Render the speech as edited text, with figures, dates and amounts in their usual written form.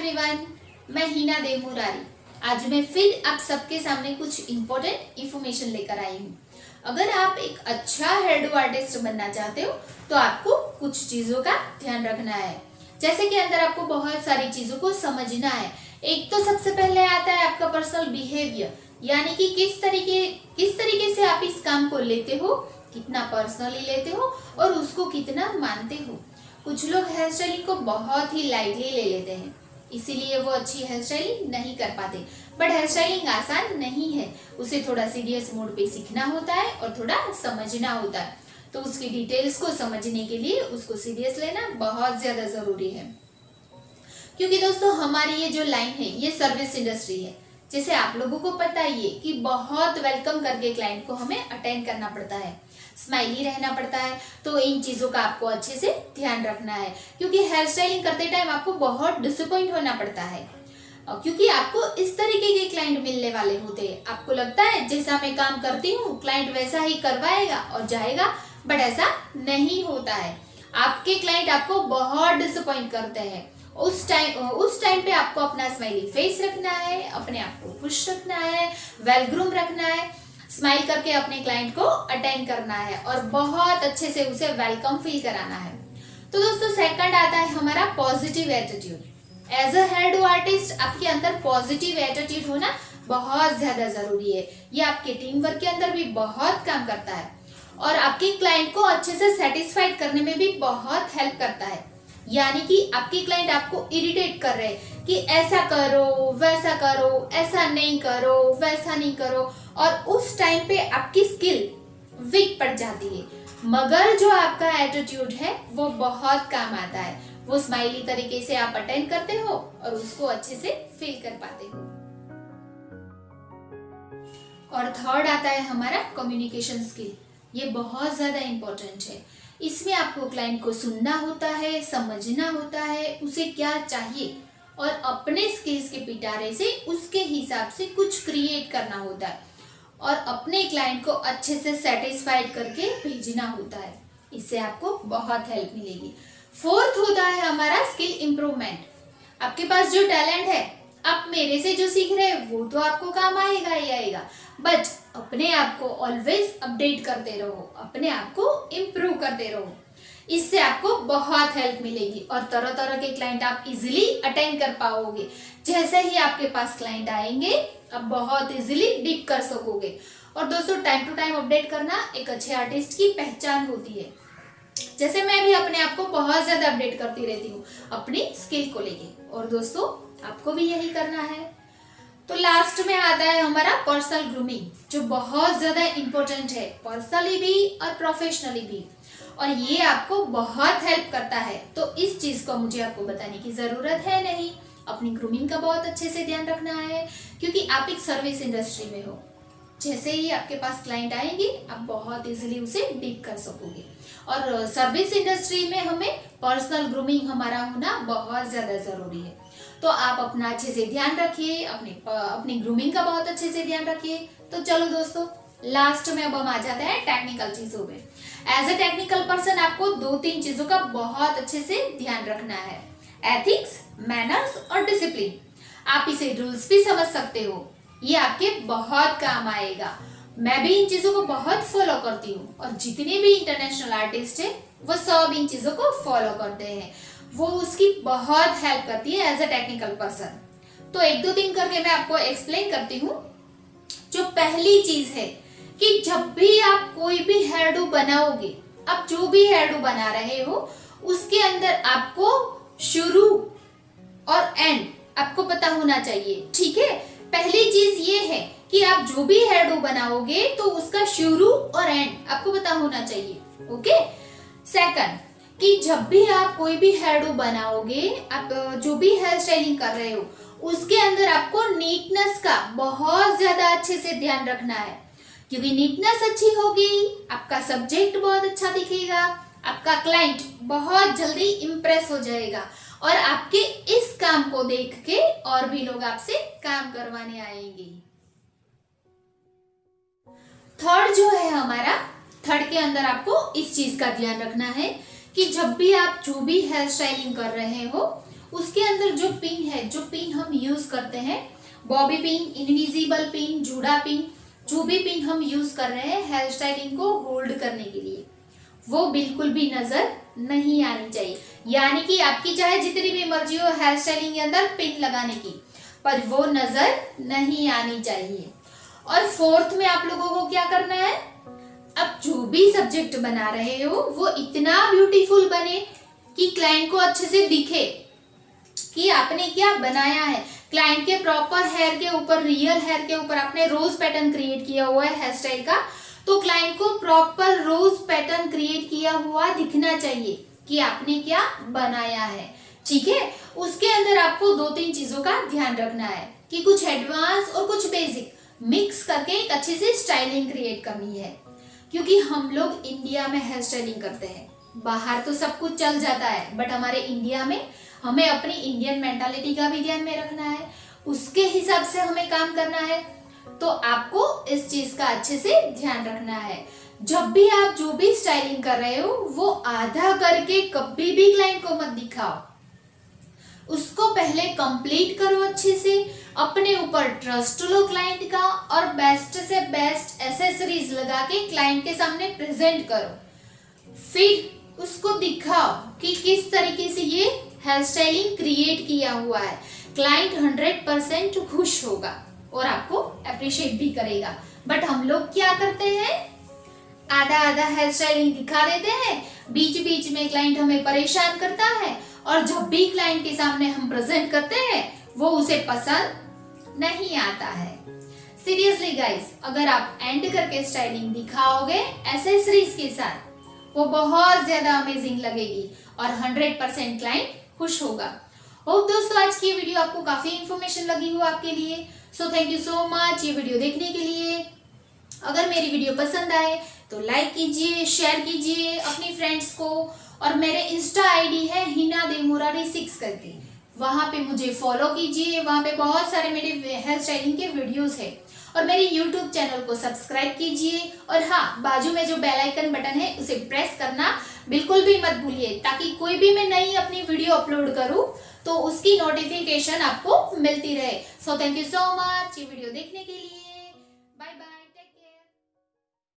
Everyone, मैं हिना देव मुरारी। आज मैं फिर आप सबके सामने कुछ इम्पोर्टेंट इंफॉर्मेशन लेकर आई हूँ। अगर आप एक अच्छा हेयर डू आर्टिस्ट बनना चाहते हो तो आपको कुछ चीजों का ध्यान रखना है। जैसे कि अंदर आपको बहुत सारी चीजों को समझना है। एक तो सबसे पहले आता है आपका पर्सनल बिहेवियर, यानी कि किस तरीके से आप इस काम को लेते हो, कितना पर्सनली लेते हो और उसको कितना मानते हो। कुछ लोग हेयर स्टाइलिंग को बहुत ही लाइटली ले लेते हैं, इसीलिए वो अच्छी हेयर स्टाइलिंग नहीं कर पाते। बट हेयर स्टाइलिंग आसान नहीं है, उसे थोड़ा सीरियस मोड पे सीखना होता है और थोड़ा समझना होता है। तो उसकी डिटेल्स को समझने के लिए उसको सीरियस लेना बहुत ज्यादा जरूरी है, क्योंकि दोस्तों हमारी ये जो लाइन है ये सर्विस इंडस्ट्री है। जैसे आप लोगों को पता ही है कि बहुत वेलकम करके क्लाइंट को हमें अटेंड करना पड़ता है, स्माइली रहना पड़ता है। तो इन चीजों का आपको अच्छे से ध्यान रखना है, क्योंकि हेयर स्टाइलिंग करते टाइम आपको बहुत डिसअपॉइंट होना पड़ता है, क्योंकि आपको इस तरीके के क्लाइंट मिलने वाले होते हैं। आपको लगता है जैसा मैं काम करती हूँ क्लाइंट वैसा ही करवाएगा और जाएगा, बट ऐसा नहीं होता है। आपके क्लाइंट आपको बहुत डिसअपॉइंट करते हैं। उस टाइम पे आपको अपना स्माइली फेस रखना है, अपने आप को खुश रखना है, वेल ग्रूम रखना है, स्माइल करके अपने क्लाइंट को अटेंड करना है और बहुत अच्छे से उसे वेलकम फील कराना है। तो दोस्तों सेकंड आता है हमारा positive attitude. As a hairdo artist आपके अंदर पॉजिटिव एटीट्यूड होना बहुत ज्यादा जरूरी है। ये आपके टीम वर्क के अंदर भी बहुत काम करता है और आपके क्लाइंट को अच्छे से सेटिस्फाइड करने में भी बहुत हेल्प करता है। यानी कि आपके क्लाइंट आपको इरिटेट कर रहे हैं कि ऐसा करो, वैसा करो, ऐसा नहीं करो, वैसा नहीं करो, और उस टाइम पे आपकी स्किल वीक पड़ जाती है। मगर जो आपका एटीट्यूड है वो बहुत काम आता है। वो स्माइली तरीके से आप अटेंड करते हो और उसको अच्छे से फील कर पाते हो। और थर्ड आता है हमारा कम्युनिकेशन स्किल। ये बहुत ज्यादा इम्पोर्टेंट है। इसमें आपको क्लाइंट को सुनना होता है, समझना होता है उसे क्या चाहिए और अपने स्किल्स के पिटारे से उसके हिसाब से कुछ क्रिएट करना होता है और अपने क्लाइंट को अच्छे से सेटिस्फाइड करके भेजना होता है। इससे आपको बहुत हेल्प मिलेगी। फोर्थ होता है हमारा स्किल इम्प्रूवमेंट। आपके पास जो टैलेंट है, आप मेरे से जो सीख रहे हैं वो तो आपको काम आएगा ही आएगा, बट अपने आप को ऑलवेज अपडेट करते रहो, अपने आप को इम्प्रूव करते रहो। इससे आपको बहुत हेल्प मिलेगी और तरह तरह के क्लाइंट आप इजीली अटेंड कर पाओगे। जैसे ही आपके पास क्लाइंट आएंगे आप बहुत इजीली डील कर सकोगे। और दोस्तों टाइम टू टाइम अपडेट करना एक अच्छे आर्टिस्ट की पहचान होती है। जैसे मैं भी अपने आप को बहुत ज्यादा अपडेट करती रहती हूँ अपनी स्किल को लेके, और दोस्तों आपको भी यही करना है। तो लास्ट में आता है हमारा पर्सनल ग्रूमिंग, जो बहुत ज्यादा इम्पोर्टेंट है, पर्सनली भी और प्रोफेशनली भी, और ये आपको बहुत हेल्प करता है। तो इस चीज को मुझे आपको बताने की जरूरत है नहीं। अपनी ग्रूमिंग का बहुत अच्छे से ध्यान रखना है, क्योंकि आप एक सर्विस इंडस्ट्री में हो। जैसे ही आपके पास क्लाइंट आएंगे आप बहुत इजीली उसे डील कर सकोगे। और सर्विस इंडस्ट्री में हमें पर्सनल ग्रूमिंग हमारा होना बहुत ज्यादा जरूरी है। तो आप अपना अच्छे से ध्यान रखिए, अपनी ग्रूमिंग का बहुत अच्छे से ध्यान रखिए। तो चलो दोस्तों लास्ट में अब हम आ जाते हैं टेक्निकल चीजों पे। एज अ टेक्निकल पर्सन आपको 2-3 चीजों का बहुत अच्छे से ध्यान रखना है, एथिक्स, मैनर्स और डिसिप्लिन। आप इसे रूल्स भी समझ सकते हो, ये आपके बहुत काम आएगा। मैं भी इन चीजों को बहुत फॉलो करती हूँ और जितने भी इंटरनेशनल आर्टिस्ट है वो सब इन चीजों को फॉलो करते हैं। वो उसकी बहुत हेल्प करती है एज अ टेक्निकल पर्सन। तो 1-2-3 करके मैं आपको एक्सप्लेन करती हूँ। जो पहली चीज है कि जब भी आप कोई भी हेयर डू बनाओगे, आप जो भी हेयर डू बना रहे हो उसके अंदर आपको शुरू और एंड आपको पता होना चाहिए, ठीक है। पहली चीज ये है कि आप जो भी हेयर डू बनाओगे तो उसका शुरू और एंड आपको पता होना चाहिए, ओके। सेकंड, कि जब भी आप कोई भी हेयर डू बनाओगे, आप जो भी हेयर स्टाइलिंग कर रहे हो उसके अंदर आपको नीटनेस का बहुत ज्यादा अच्छे से ध्यान रखना है, क्योंकि नीटनेस अच्छी होगी, आपका सब्जेक्ट बहुत अच्छा दिखेगा, आपका क्लाइंट बहुत जल्दी इम्प्रेस हो जाएगा और आपके इस काम को देख के और भी लोग आपसे काम करवाने आएंगे। थर्ड जो है हमारा, थर्ड के अंदर आपको इस चीज का ध्यान रखना है कि जब भी आप जो भी हेयर स्टाइलिंग कर रहे हो उसके अंदर जो पिन है, जो पिन हम यूज करते हैं, बॉबी पिन, इनविजिबल पिन, जूड़ा पिन, जो भी पिन हम यूज कर रहे हैं हेयर स्टाइलिंग को होल्ड करने के लिए, वो बिल्कुल भी नजर नहीं आनी चाहिए। यानी कि आपकी चाहे जितनी भी मर्जी हो हेयर स्टाइलिंग के अंदर पिन लगाने की, पर वो नजर नहीं आनी चाहिए। और फोर्थ में आप लोगों को क्या करना है, अब जो भी सब्जेक्ट बना रहे हो वो इतना ब्यूटीफुल बने कि क्लाइंट को अच्छे से दिखे कि आपने क्या बनाया है। क्लाइंट के प्रॉपर हेयर के ऊपर, रियल हेयर के ऊपर आपने रोज पैटर्न क्रिएट किया हुआ है हेयर स्टाइल का, तो क्लाइंट को प्रॉपर रोज पैटर्न क्रिएट किया हुआ दिखना चाहिए कि आपने क्या बनाया है। ठीक है, उसके अंदर आपको 2-3 चीजों का ध्यान रखना है कि कुछ एडवांस और कुछ बेसिक मिक्स करके एक अच्छी सी स्टाइलिंग क्रिएट करनी है। क्योंकि हम लोग इंडिया में हेयर स्टाइलिंग करते हैं, बाहर तो सब कुछ चल जाता है, बट हमारे इंडिया में हमें अपनी इंडियन मेंटालिटी का भी ध्यान में रखना है, उसके हिसाब से हमें काम करना है। तो आपको इस चीज का अच्छे से ध्यान रखना है। जब भी आप जो भी स्टाइलिंग कर रहे हो वो आधा करके कभी भी क्लाइंट को मत दिखाओ, उसको पहले कंप्लीट करो अच्छे से, अपने ऊपर ट्रस्ट लो क्लाइंट का, और बेस्ट से बेस्ट एसेसरीज लगा के क्लाइंट के सामने प्रेजेंट करो। फिर उसको दिखाओ कि किस तरीके से ये हेयर स्टाइलिंग क्रिएट किया हुआ है। क्लाइंट 100% खुश होगा और आपको अप्रिशिएट भी करेगा। बट हम लोग क्या करते हैं, आधा आधा हेयर स्टाइलिंग दिखा देते हैं, बीच बीच में क्लाइंट हमें परेशान करता है, और जब भी क्लाइंट के सामने हम प्रेजेंट करते हैं वो उसे पसंद नहीं आता है। सीरियसली गाइस, अगर आप एंड करके स्टाइलिंग दिखाओगे एसेसरीज के साथ, वो बहुत ज्यादा अमेजिंग लगेगी और 100% क्लाइंट खुश होगा। होप दोस्तों आज की वीडियो आपको काफी इंफॉर्मेशन लगी हो आपके लिए। So thank you so much ये वीडियो देखने के लिए। अगर मेरी वीडियो पसंद आए तो लाइक कीजिए, शेयर कीजिए अपनी फ्रेंड्स को, और मेरे इंस्टा आईडी है हिना देमुरारी 6 करके, वहां पे मुझे फॉलो कीजिए। वहां पे बहुत सारे मेरे हेयर स्टाइलिंग के वीडियोस है, और मेरे यूट्यूब चैनल को सब्सक्राइब कीजिए। और हाँ, बाजू में जो बेल आइकन बटन है उसे प्रेस करना बिल्कुल भी मत भूलिए, ताकि कोई भी मैं नई अपनी वीडियो अपलोड करूं तो उसकी नोटिफिकेशन आपको मिलती रहे। So thank you so much ये वीडियो देखने के लिए।